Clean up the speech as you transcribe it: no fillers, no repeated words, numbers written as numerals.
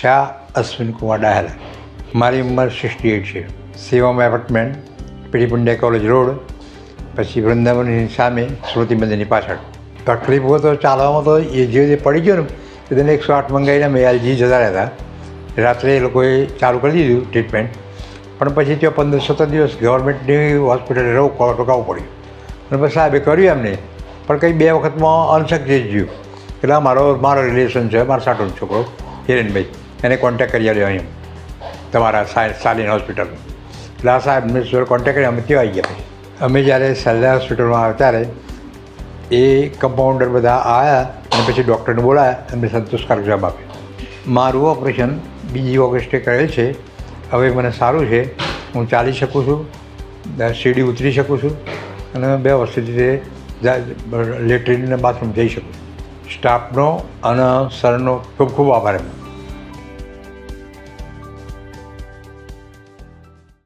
શાહ અશ્વિન કુમાર ડાહેલા. મારી ઉંમર 68 છે. શિવમ એપાર્ટમેન્ટ, પીડી પુંડ્યા કોલેજ રોડ, પછી વૃંદાવનની સામે સ્મૃતિ મંદિરની પાછળ. તકલીફો તો ચાલવામાં તો એ જે પડી ગયો ને તો તેને 108 મંગાવીને અમે એલજી જતા રહેતા. રાત્રે એ લોકોએ ચાલુ કરી દીધું ટ્રીટમેન્ટ, પણ પછી ત્યાં 15-17 દિવસ ગવર્મેન્ટની હોસ્પિટલે રોકાવું પડ્યું. અને પછી સાહેબે કર્યું એમને, પણ કંઈ 2 વખતમાં અનસક્સેસ ગયું. એટલે મારો રિલેશન છે, મારા સાટોનો છોકરો હિરેનભાઈ, એને કોન્ટેક્ટ કરી આવ્યો અહીં તમારા સાલીન હોસ્પિટલમાં. એટલે આ સાહેબને કોન્ટેક્ટ કરી અમે ત્યાં આવી ગયા. પછી અમે જ્યારે સાલીન હોસ્પિટલમાં આવ્યા ત્યારે એ કમ્પાઉન્ડર બધા આવ્યા અને પછી ડૉક્ટરને બોલાવ્યા, એમને સંતોષકારક જવાબ આપ્યો. મારું ઓપરેશન 2 ઓગસ્ટે કરેલ છે. હવે મને સારું છે, હું ચાલી શકું છું, સીડી ઉતરી શકું છું અને વ્યવસ્થિત રીતે લેટ્રિન અને બાથરૂમ જઈ શકું છું. સ્ટાફનો અને સરનો ખૂબ ખૂબ આભાર.